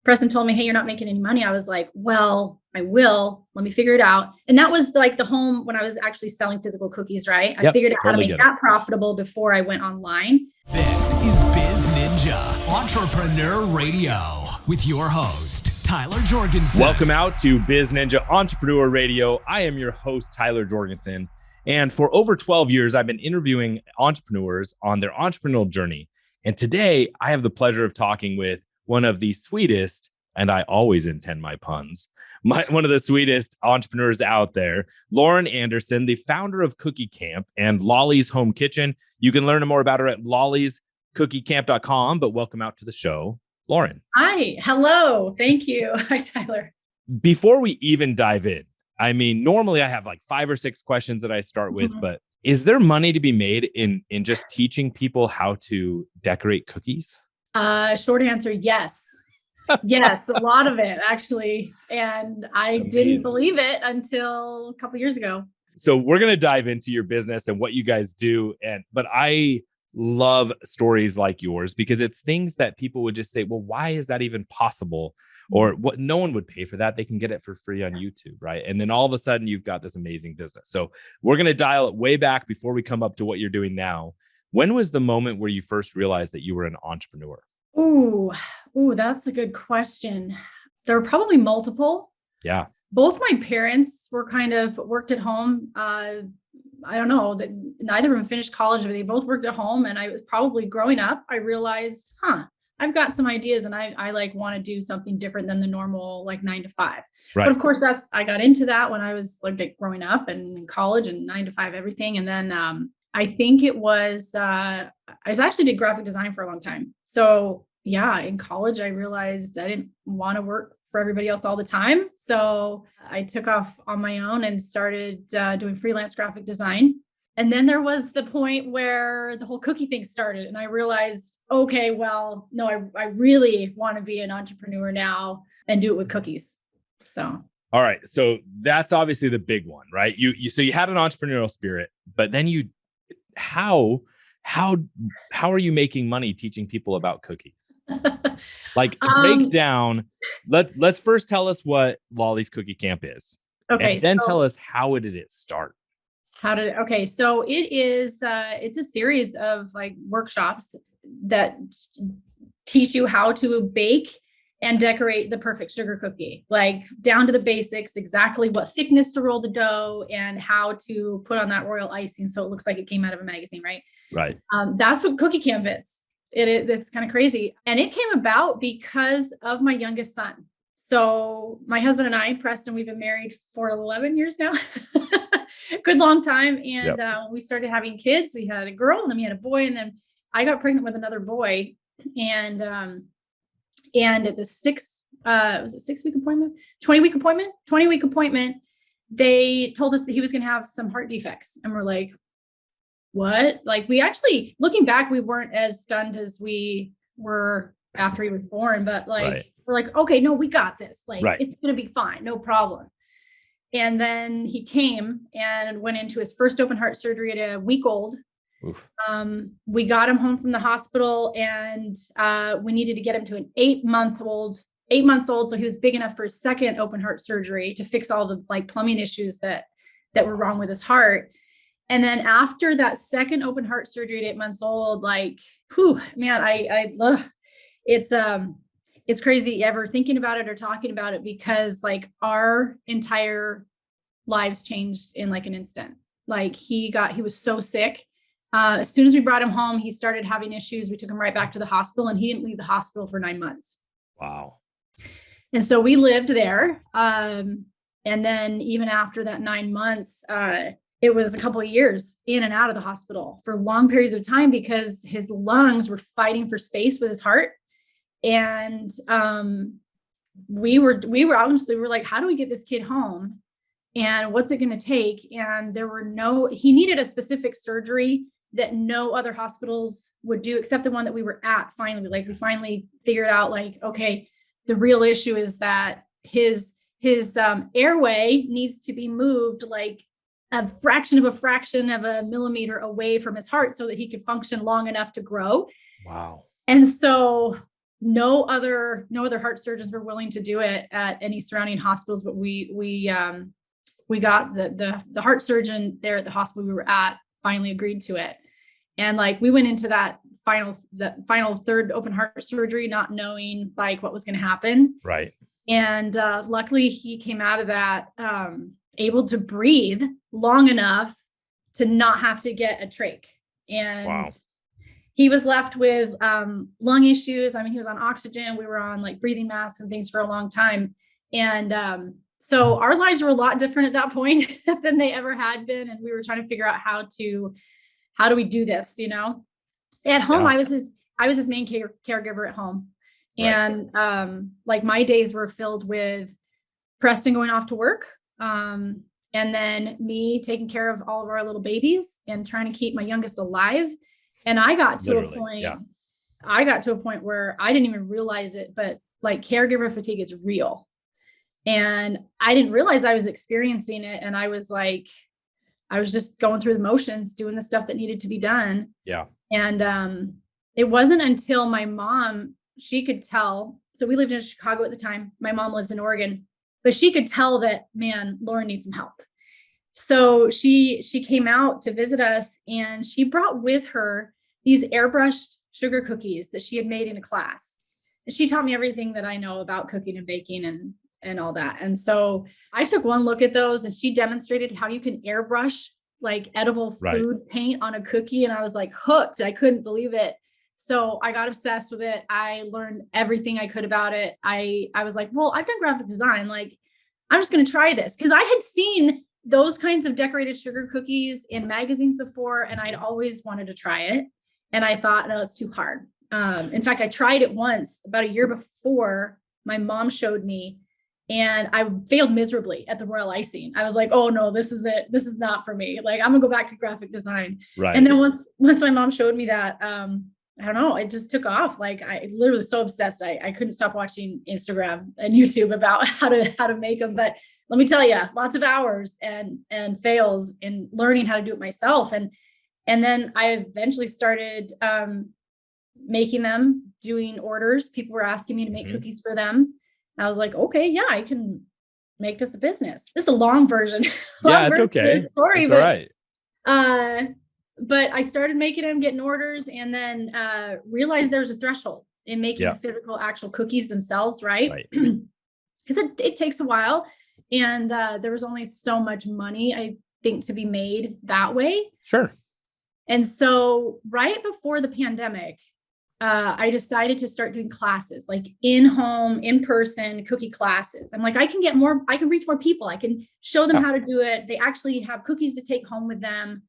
Preston told me, hey, you're not making any money. I was like, well, I will. Let me figure it out. And that was like the home when I was actually selling physical cookies, right? I figured out how to make that profitable before I went online. This is Biz Ninja Entrepreneur Radio with your host, Tyler Jorgensen. Welcome out to Biz Ninja Entrepreneur Radio. I am your host, Tyler Jorgensen. And for over 12 years, I've been interviewing entrepreneurs on their entrepreneurial journey. And today I have the pleasure of talking with one of the sweetest, and I always intend my puns, one of the sweetest entrepreneurs out there, Lauren Anderson, the founder of Cookie Camp and Lolly's Home Kitchen. You can learn more about her at lollyscookiecamp.com, but welcome out to the show, Lauren. Hi. Hello. Thank you. Hi, Tyler. Before we even dive in, I mean, normally I have like 5 or 6 questions that I start with, but is there money to be made in just teaching people how to decorate cookies? Short answer, yes. Yes, a lot of it actually. And I didn't believe it until a couple of years ago. So we're going to dive into your business and what you guys do. But I love stories like yours because it's things that people would just say, well, why is that even possible? Or what? No one would pay for that. They can get it for free on YouTube, right? And then all of a sudden you've got this amazing business. So we're going to dial it way back before we come up to what you're doing now. When was the moment where you first realized that you were an entrepreneur? Ooh, that's a good question. There were probably multiple. Yeah. Both my parents were kind of worked at home. I don't know that neither of them finished college, but they both worked at home. And I was probably growing up, I realized, I've got some ideas and I like want to do something different than the normal like 9 to 5. Right. But of course I got into that when I was like growing up and in college and 9 to 5, everything. And then I think it was, I actually did graphic design for a long time. So yeah, in college, I realized I didn't want to work for everybody else all the time. So I took off on my own and started doing freelance graphic design. And then there was the point where the whole cookie thing started. And I realized, okay, well, no, I really want to be an entrepreneur now and do it with cookies. So. All right. So that's obviously the big one, right? So you had an entrepreneurial spirit, but then how are you making money teaching people about cookies? Like break down. Let's first tell us what Lolly's Cookie Camp is. Okay. And then tell us how did it start? So it is, it's a series of like workshops that teach you how to bake and decorate the perfect sugar cookie, like down to the basics, exactly what thickness to roll the dough and how to put on that royal icing. So it looks like it came out of a magazine, right? Right. That's what Cookie Camp is. It's kind of crazy. And it came about because of my youngest son. So my husband and I, Preston, we've been married for 11 years now. Good long time. And we started having kids. We had a girl and then we had a boy. And then I got pregnant with another boy. And at the 6-week appointment, 20-week appointment, they told us that he was going to have some heart defects. And we're like, what? Like we actually, looking back, we weren't as stunned as we were after he was born, but like, We're like, okay, no, we got this. Like, It's going to be fine. No problem. And then he came and went into his first open heart surgery at a week old. We got him home from the hospital and we needed to get him to an 8 months old. So he was big enough for his second open heart surgery to fix all the like plumbing issues that were wrong with his heart. And then after that second open heart surgery at 8 months old, like, man, I love it's crazy ever thinking about it or talking about it because like our entire lives changed in like an instant. Like he was so sick. As soon as we brought him home, he started having issues. We took him right back to the hospital and he didn't leave the hospital for 9 months. Wow. And so we lived there. And then even after that 9 months, it was a couple of years in and out of the hospital for long periods of time because his lungs were fighting for space with his heart. And we were like, how do we get this kid home? And what's it going to take? And he needed a specific surgery that no other hospitals would do except the one that we were at finally. Like we finally figured out like, okay, the real issue is that his airway needs to be moved like a fraction of a millimeter away from his heart so that he could function long enough to grow. Wow. And so no other heart surgeons were willing to do it at any surrounding hospitals, but we got the heart surgeon there at the hospital we were at finally agreed to it. And like, we went into that final third open heart surgery, not knowing like what was going to happen. Right. And luckily he came out of that able to breathe long enough to not have to get a trach. And wow. He was left with lung issues. I mean, he was on oxygen. We were on like breathing masks and things for a long time. And so our lives were a lot different at that point than they ever had been. And we were trying to figure out how do we do this, you know? At home, yeah. I was his main caregiver at home. Right. And like my days were filled with Preston going off to work. And then me taking care of all of our little babies and trying to keep my youngest alive. And I got to a point where I didn't even realize it, but like caregiver fatigue is real. And I didn't realize I was experiencing it. And I was just going through the motions, doing the stuff that needed to be done. Yeah. And it wasn't until my mom, she could tell. So we lived in Chicago at the time. My mom lives in Oregon, but she could tell that, man, Lauren needs some help. So she came out to visit us, and she brought with her these airbrushed sugar cookies that she had made in a class. And she taught me everything that I know about cooking and baking and all that. And so I took one look at those, and she demonstrated how you can airbrush like edible food paint on a cookie. And I was like hooked. I couldn't believe it. So I got obsessed with it. I learned everything I could about it. I was like, well, I've done graphic design. Like, I'm just going to try this, because I had seen those kinds of decorated sugar cookies in magazines before, and I'd always wanted to try it. And I thought, no, it's too hard. In fact, I tried it once about a year before. My mom showed me, and I failed miserably at the royal icing. I was like, oh no, this is it. This is not for me. Like, I'm gonna go back to graphic design. Right. And then once my mom showed me that, I don't know, it just took off. Like, I literally was so obsessed. I couldn't stop watching Instagram and YouTube about how to make them. But let me tell you, lots of hours and fails in learning how to do it myself. And then I eventually started making them, doing orders. People were asking me to make cookies for them. I was like, okay, yeah, I can make this a business. This is a long version. It's okay. Story, it's but, all right. But I started making them, getting orders, and then realized there's a threshold in making physical, actual cookies themselves, right? Because it takes a while. And there was only so much money, I think, to be made that way. Sure. And so right before the pandemic, I decided to start doing classes, like in-home, in-person cookie classes. I'm like, I can reach more people. I can show them how to do it. They actually have cookies to take home with them.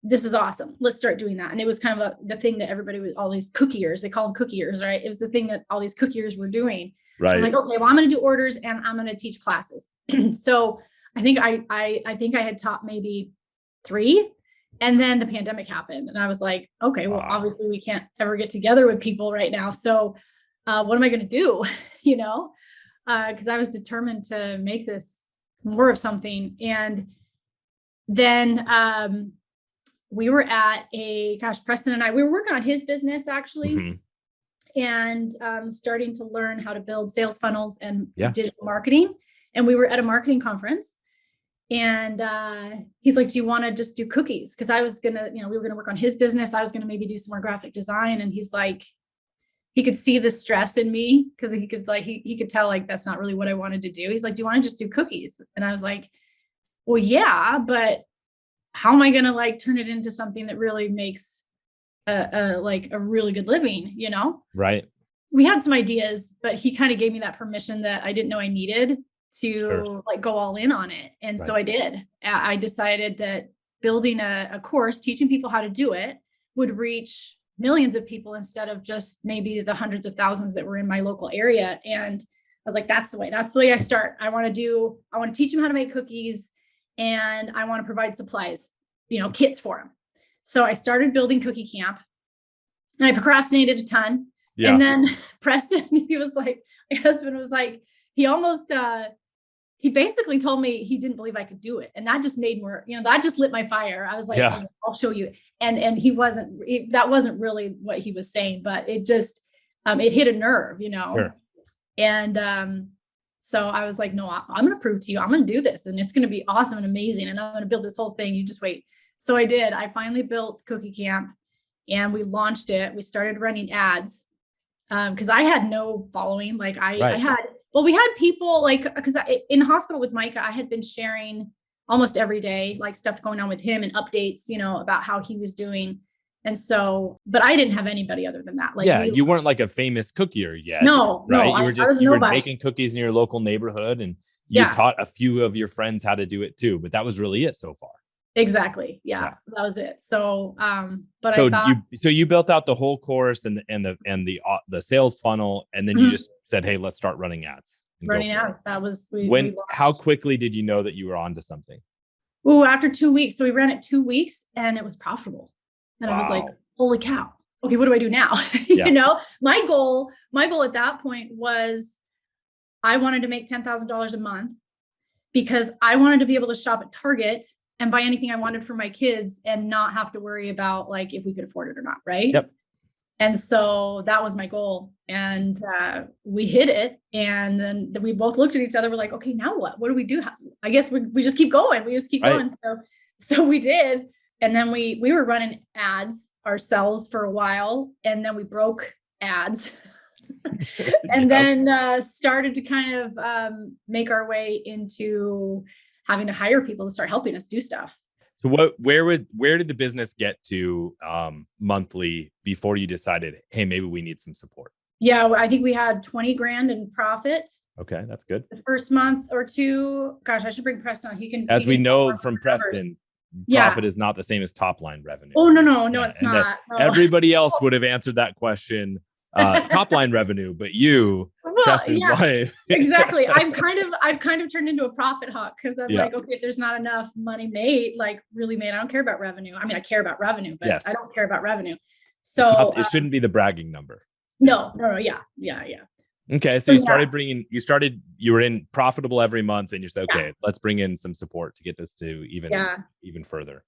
This is awesome. Let's start doing that. And it was kind of the thing that everybody was, all these cookiers, they call them cookiers, right? It was the thing that all these cookiers were doing. Right. I was like, okay, well, I'm going to do orders and I'm going to teach classes. So I think I think I had taught maybe 3, and then the pandemic happened, and I was like, okay, well, obviously we can't ever get together with people right now. So what am I going to do? You know, because I was determined to make this more of something. And then we were at Preston and I, we were working on his business actually. And starting to learn how to build sales funnels and digital marketing. And we were at a marketing conference, and he's like, do you want to just do cookies? Because I was going to, we were going to work on his business. I was going to maybe do some more graphic design. And he's like, he could see the stress in me, because he could tell like, that's not really what I wanted to do. He's like, do you want to just do cookies? And I was like, well, yeah, but how am I going to like turn it into something that really makes a really good living, Right. We had some ideas, but he kind of gave me that permission that I didn't know I needed to like go all in on it. And so I did. I decided that building a course, teaching people how to do it, would reach millions of people instead of just maybe the hundreds of thousands that were in my local area. And I was like, that's the way I start. I want to teach them how to make cookies, and I want to provide supplies, kits for them. So I started building Cookie Camp, and I procrastinated a ton. Yeah. And then Preston, my husband was like, he basically told me he didn't believe I could do it. And that just made more, that just lit my fire. I was like, I'll show you. And that wasn't really what he was saying, but it just, it hit a nerve, you know? Sure. And, so I was like, no, I'm going to prove to you, I'm going to do this and it's going to be awesome and amazing. And I'm going to build this whole thing. You just wait. So I did. I finally built Cookie Camp and we launched it. We started running ads. Cause I had no following. Like I had, well, we had people like, cause in the hospital with Micah, I had been sharing almost every day, like stuff going on with him and updates, you know, about how he was doing. And so, but I didn't have anybody other than that. Like, yeah, you weren't like a famous cookier yet. No, right. No, You were making cookies in your local neighborhood and you taught a few of your friends how to do it too, but that was really it so far. Exactly. Yeah. That was it. So, but so I thought, you built out the whole course and the sales funnel, and then you just said, hey, let's start running ads. Running ads. That was, how quickly did you know that you were onto something? Oh, after 2 weeks. So we ran it 2 weeks and it was profitable. And I was like, holy cow. Okay, what do I do now? You know, my goal at that point was I wanted to make $10,000 a month because I wanted to be able to shop at Target and buy anything I wanted for my kids and not have to worry about like if we could afford it or not. Right. Yep. And so that was my goal. And we hit it. And then we both looked at each other. We're like, okay, now what? What do we do? I guess we just keep going. We just keep going. So we did. And then we were running ads ourselves for a while. And then we broke ads and then started to kind of make our way into having to hire people to start helping us do stuff. So where did the business get to monthly before you decided, hey, maybe we need some support? Yeah, I think we had 20 grand in profit. Okay, that's good. The first month or two. Gosh, I should bring Preston on. He can. As we know from Preston, profit is not the same as top line revenue. Oh, no, it's not. No. Everybody else would have answered that question, top line revenue, but you, Preston's wife. Exactly. I've kind of turned into a profit hawk because I'm like, okay, if there's not enough money made, like really made, I don't care about revenue. I mean, I care about revenue, but I don't care about revenue. So it shouldn't be the bragging number. No. Yeah. Okay. So you were in profitable every month and you said, okay, let's bring in some support to get this to even further.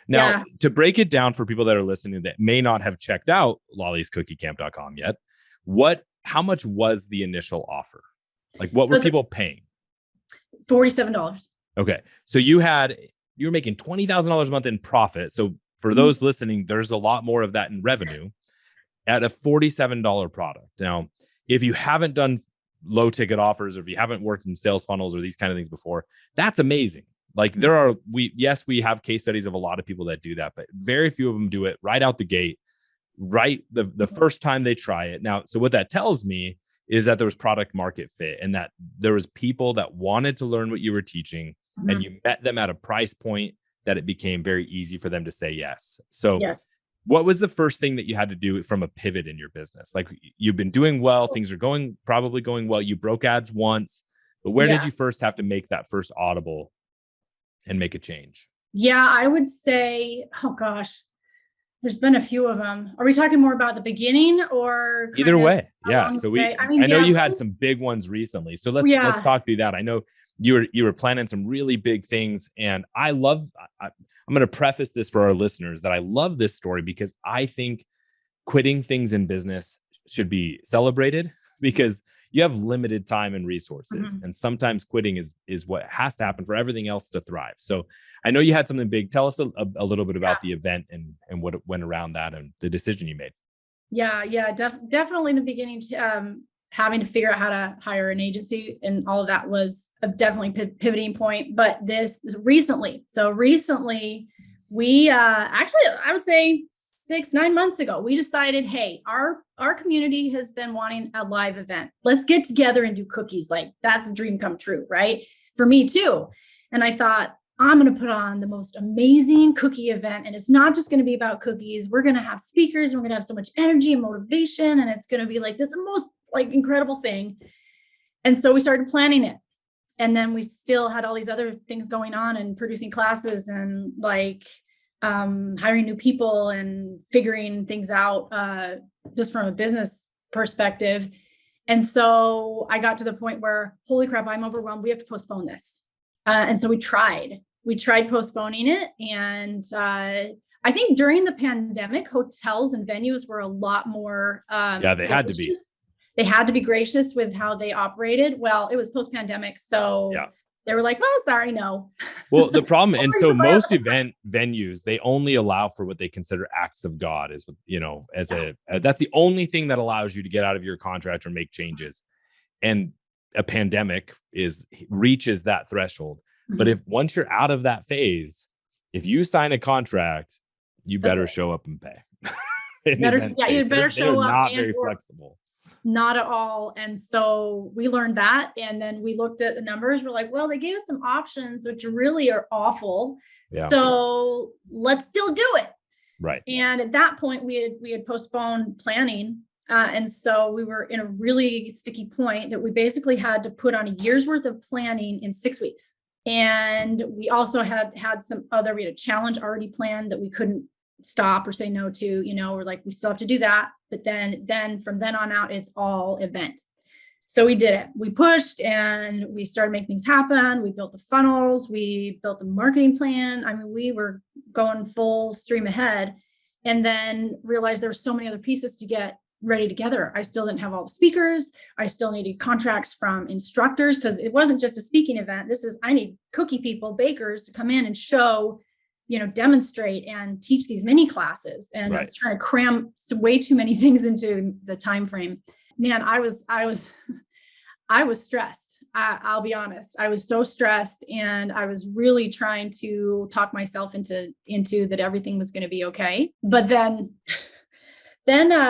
Now, to break it down for people that are listening that may not have checked out lollyscookiecamp.com yet, how much was the initial offer? Like what were people paying? $47. Okay. So you were making $20,000 a month in profit. So for those listening, there's a lot more of that in revenue at a $47 product. Now, if you haven't done low ticket offers, or if you haven't worked in sales funnels or these kind of things before, that's amazing. Like we have case studies of a lot of people that do that, but very few of them do it right out the gate, right the first time they try it. Now, so what that tells me is that there was product market fit and that there was people that wanted to learn what you were teaching and you met them at a price point that it became very easy for them to say yes. So what was the first thing that you had to do from a pivot in your business? Like you've been doing well, things are probably going well. You broke ads once, but where did you first have to make that first audible and make a change? Yeah, I would say, oh gosh, there's been a few of them. Are we talking more about the beginning or either way? Yeah. So I know you had some big ones recently. So let's talk through that. I know you were planning some really big things, and I'm going to preface this for our listeners that I love this story because I think quitting things in business should be celebrated because you have limited time and resources. And sometimes quitting is what has to happen for everything else to thrive. So I know you had something big. Tell us a little bit about the event and what went around that and the decision you made. Yeah. Definitely in the beginning, having to figure out how to hire an agency and all of that was a definitely pivoting point. But this recently, we actually, I would say 6-9 months ago, we decided, hey, our community has been wanting a live event. Let's get together and do cookies. Like that's a dream come true, right? For me too. And I thought, I'm going to put on the most amazing cookie event. And it's not just going to be about cookies. We're going to have speakers. And we're going to have so much energy and motivation. And it's going to be like this most like incredible thing. And so we started planning it. And then we still had all these other things going on and producing classes and like hiring new people and figuring things out just from a business perspective. And so I got to the point where, holy crap, I'm overwhelmed. We have to postpone this. And so we tried postponing it. And I think during the pandemic, hotels and venues were a lot more Yeah, they had to be. gracious. They had to be gracious with how they operated. Well, it was post-pandemic, so Yeah. they were like, well, sorry, no. Well, the problem, and so Sorry, goodbye. most event venues, they only allow for what they consider acts of God, is what, as that's the only thing that allows you to get out of your contract or make changes. And a pandemic reaches that threshold. But if once you're out of that phase, if you sign a contract, you That's better it. show up and pay. You better show up. Not very flexible. Not at all. And so we learned that. And then we looked at the numbers. We're like, well, they gave us some options, which really are awful. Yeah. So let's still do it. Right. And at that point, we had postponed planning. And so we were in a really sticky point that we basically had to put on a year's worth of planning in 6 weeks. And we also had we had a challenge already planned that we couldn't stop or say no to. We're like, we still have to do that. But then from then on out, it's all event. So we did it. We pushed and we started making things happen. We built the funnels. We built the marketing plan. I mean, we were going full stream ahead, and then realized there were so many other pieces to get ready together. I still didn't have all the speakers. I still needed contracts from instructors, because it wasn't just a speaking event. I need cookie people, bakers to come in and show, demonstrate and teach these mini classes. And Right. I was trying to cram way too many things into the time frame. Man, I was stressed. I'll be honest. I was so stressed, and I was really trying to talk myself into that everything was going to be okay. But then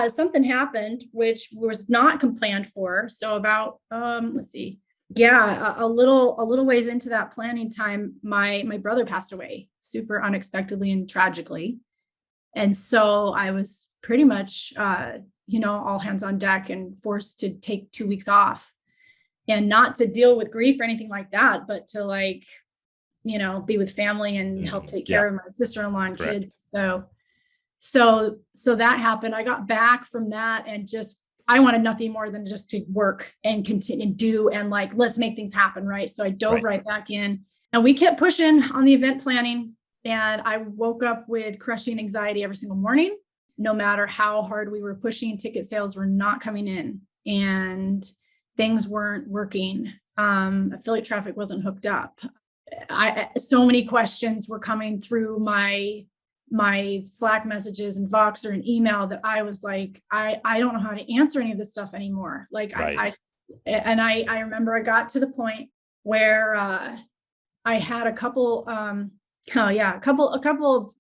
something happened, which was not planned for. So about, let's see. Yeah, a little ways into that planning time, my brother passed away super unexpectedly and tragically. And so I was pretty much, all hands on deck and forced to take 2 weeks off, and not to deal with grief or anything like that, but to be with family and help take care of my sister-in-law and Correct. kids. So that happened. I got back from that, and I wanted nothing more than just to work and continue to do, and let's make things happen. Right. So I dove right back in, and we kept pushing on the event planning. And I woke up with crushing anxiety every single morning, no matter how hard we were pushing. Ticket sales were not coming in, and things weren't working. Affiliate traffic wasn't hooked up. So many questions were coming through my Slack messages and Voxer and email that I was like, I don't know how to answer any of this stuff anymore. Right. I remember I got to the point where I had a couple of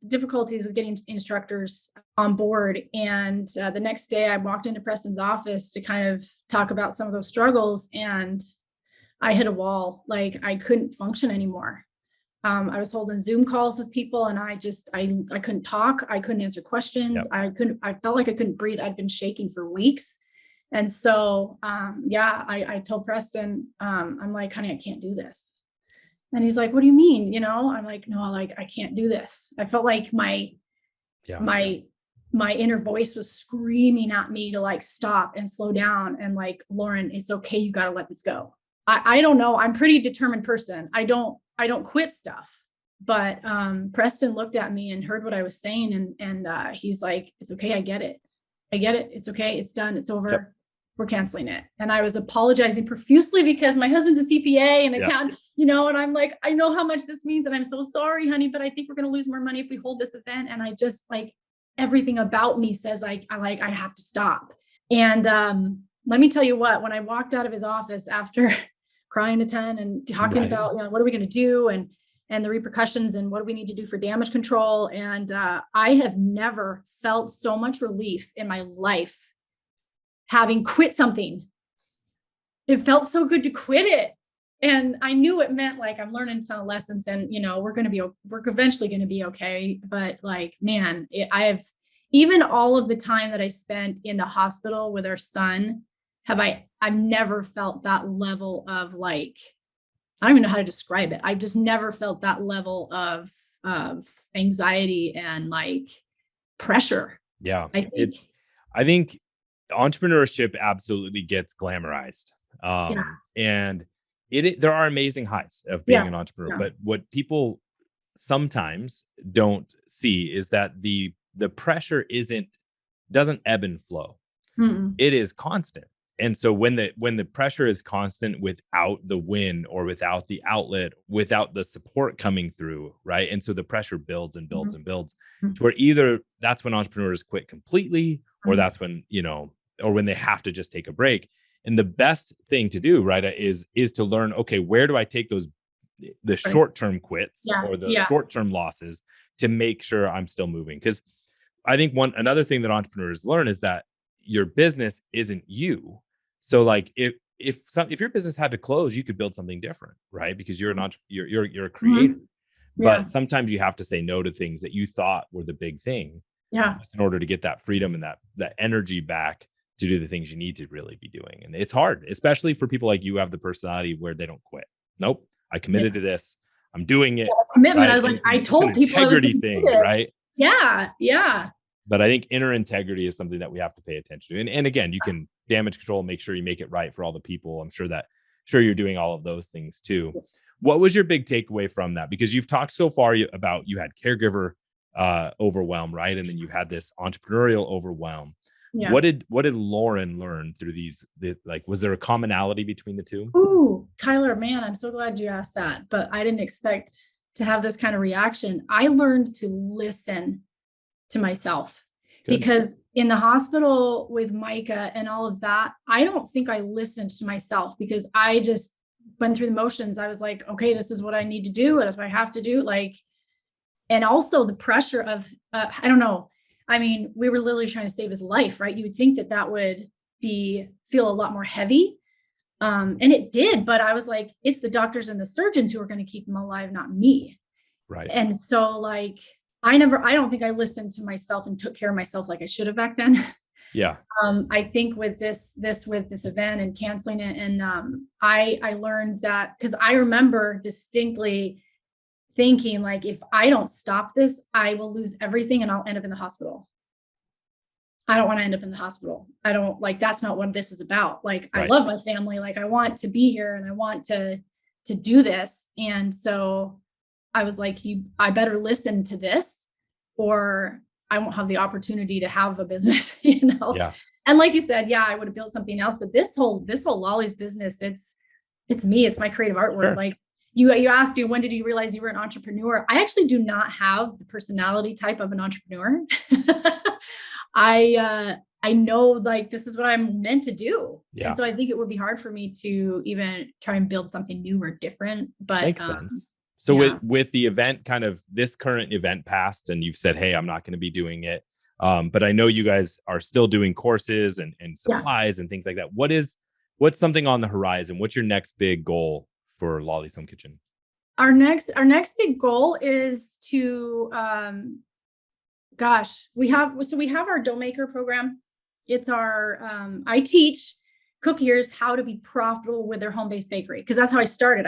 difficulties with getting instructors on board. And the next day I walked into Preston's office to kind of talk about some of those struggles, and I hit a wall. I couldn't function anymore. I was holding Zoom calls with people, and I couldn't talk. I couldn't answer questions. Yep. I felt like I couldn't breathe. I'd been shaking for weeks. And so, I told Preston, I'm like, honey, I can't do this. And he's like, what do you mean? I'm like, no, I can't do this. I felt like my inner voice was screaming at me to stop and slow down. And Lauren, it's okay. You got to let this go. I don't know. I'm a pretty determined person. I don't quit stuff, but Preston looked at me and heard what I was saying. And he's like, it's okay. I get it. It's okay. It's done. It's over. Yep. We're canceling it. And I was apologizing profusely because my husband's a CPA and account, and I'm like, I know how much this means. And I'm so sorry, honey, but I think we're going to lose more money if we hold this event. And I just everything about me says I have to stop. And let me tell you what, when I walked out of his office after crying a ton and talking about, what are we going to do, and the repercussions, and what do we need to do for damage control. And I have never felt so much relief in my life having quit something. It felt so good to quit it. And I knew it meant I'm learning a ton of lessons, and, we're eventually going to be okay. But man, I have, even all of the time that I spent in the hospital with our son, I've never felt that level of I don't even know how to describe it. I've just never felt that level of anxiety and pressure. Yeah. I think entrepreneurship absolutely gets glamorized. And there are amazing highs of being an entrepreneur, but what people sometimes don't see is that the pressure doesn't ebb and flow. Mm-mm. It is constant. And so when the pressure is constant without the win or without the outlet, without the support coming through, right? And so the pressure builds and builds and builds to where either that's when entrepreneurs quit completely, or that's when, or when they have to just take a break. And the best thing to do, right, is to learn, okay, where do I take the short-term quits or the short-term losses to make sure I'm still moving? Because I think another thing that entrepreneurs learn is that your business isn't you. So like if your business had to close, you could build something different, right? Because you're a creator. But sometimes you have to say no to things that you thought were the big thing. Just in order to get that freedom and that energy back to do the things you need to really be doing. And it's hard, especially for people like you who have the personality where they don't quit. Nope. I committed to this. I'm doing it. Commitment. Right? I was like, I told people integrity thing, right? Yeah. Yeah. But I think inner integrity is something that we have to pay attention to. And again, you can damage control, make sure you make it right for all the people. I'm sure you're doing all of those things too. What was your big takeaway from that? Because you've talked so far about you had caregiver overwhelm, right? And then you had this entrepreneurial overwhelm. Yeah. What did Lauren learn through was there a commonality between the two? Ooh, Tyler, man, I'm so glad you asked that, but I didn't expect to have this kind of reaction. I learned to listen to myself. Good. Because in the hospital with Micah and all of that, I don't think I listened to myself because I just went through the motions. I was like, okay, this is what I need to do. That's what I have to do. And also the pressure of, I don't know. I mean, we were literally trying to save his life, right? You would think that would feel a lot more heavy. And it did, but I was like, it's the doctors and the surgeons who are going to keep him alive, not me. Right. And so I don't think I listened to myself and took care of myself like I should have back then. Yeah. I think with this event and canceling it, and I learned that because I remember distinctly thinking if I don't stop this, I will lose everything and I'll end up in the hospital. I don't want to end up in the hospital. I don't that's not what this is about. Right. I love my family. I want to be here and I want to do this. And so I was like, I better listen to this or I won't have the opportunity to have a business, Yeah. And like you said, yeah, I would have built something else, but this whole Lolly's business, it's me, it's my creative artwork. Sure. You asked me, when did you realize you were an entrepreneur? I actually do not have the personality type of an entrepreneur. I know this is what I'm meant to do. Yeah. And so I think it would be hard for me to even try and build something new or different, but makes sense. So with the event, kind of this current event passed and you've said, hey, I'm not going to be doing it. But I know you guys are still doing courses and supplies and things like that. What's something on the horizon? What's your next big goal for Lolly's Home Kitchen? Our next big goal is to, we have our dough maker program. It's our, I teach cookiers how to be profitable with their home-based bakery. Because that's how I started.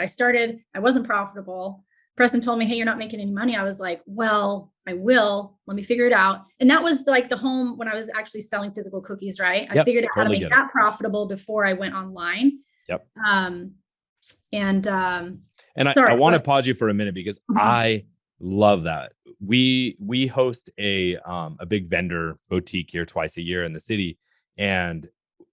I wasn't profitable. Preston told me, hey, you're not making any money. I was like, well, I will. Let me figure it out. And that was the home when I was actually selling physical cookies, right? I figured out how to make that profitable before I went online. Yep. And I want to pause you for a minute because I love that. We host a big vendor boutique here twice a year in the city. And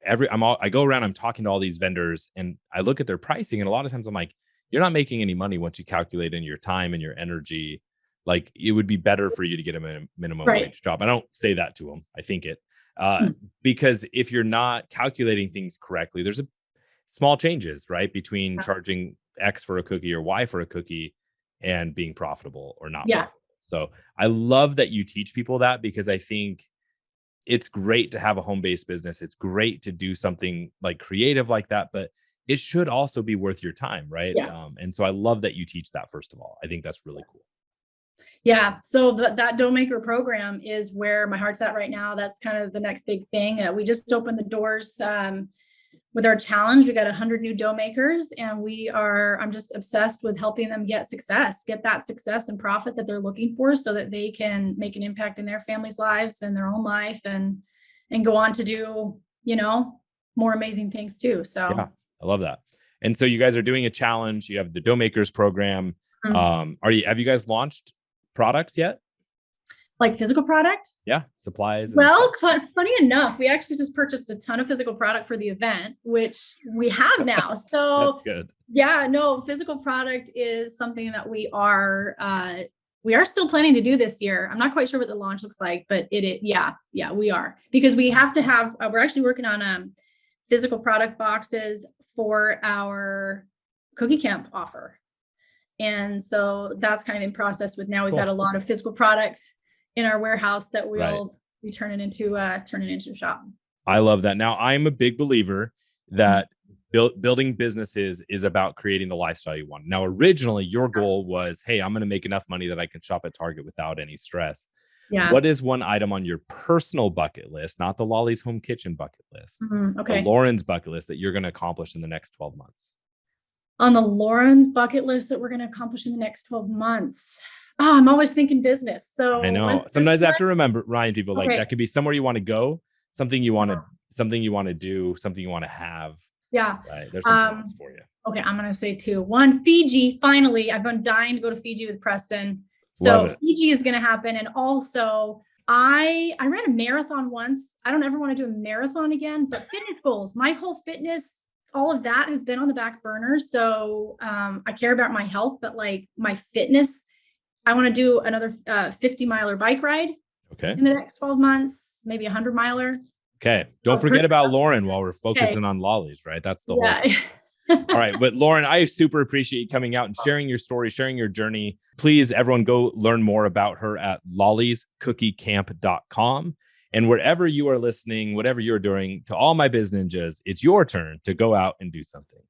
I go around, I'm talking to all these vendors and I look at their pricing. And a lot of times I'm like, you're not making any money once you calculate in your time and your energy. It would be better for you to get a minimum wage job. I don't say that to them. I think it, because if you're not calculating things correctly, there's small changes, right? Between charging X for a cookie or Y for a cookie and being profitable or not. Profitable. So I love that you teach people that because I think it's great to have a home-based business. It's great to do something creative like that, but it should also be worth your time, right? Yeah. And so I love that you teach that, first of all. I think that's really cool. Yeah. So that dough maker program is where my heart's at right now. That's kind of the next big thing. We just opened the doors with our challenge. We got 100 new dough makers and I'm just obsessed with helping them get that success and profit that they're looking for so that they can make an impact in their families' lives and their own life and go on to do, more amazing things too. So yeah, I love that. And so you guys are doing a challenge. You have the dough makers program. Mm. Have you guys launched products yet? Like physical product? Yeah, supplies and Well, stuff. funny enough, we actually just purchased a ton of physical product for the event, which we have now. That's So good. yeah, no, physical product is something that we are still planning to do this year. I'm not quite sure what the launch looks like, but yeah, we are, because we have to have, we're actually working on physical product boxes for our cookie camp offer. And so that's kind of in process with now. We've got a lot of physical products in our warehouse that we'll be turning into a shop. I love that. Now, I'm a big believer that building businesses is about creating the lifestyle you want. Now, originally, your goal was, hey, I'm going to make enough money that I can shop at Target without any stress. Yeah. What is one item on your personal bucket list, not the Lolly's Home Kitchen bucket list, Okay. the Lauren's bucket list that you're going to accomplish in the next 12 months? On the Lauren's bucket list that we're going to accomplish in the next 12 months. Oh, I'm always thinking business. So I know sometimes I have to remind people, like, that could be somewhere you want to go, something you want to do, something you want to have. Yeah. Right. There's some plans for you. Okay. I'm going to say 2. 1, Fiji. Finally, I've been dying to go to Fiji with Preston. So Fiji is going to happen. And also I ran a marathon once. I don't ever want to do a marathon again, but fitness goals, my whole fitness, all of that has been on the back burner. So I care about my health, but like my fitness, I want to do another 50-miler bike ride in the next 12 months, maybe 100-miler. Okay. Don't forget about Lauren while we're focusing on lollies, right? That's the whole thing. All right. But Lauren, I super appreciate you coming out and sharing your story, sharing your journey. Please, everyone, go learn more about her at lollyscookiecamp.com. And wherever you are listening, whatever you're doing, to all my biz ninjas, it's your turn to go out and do something.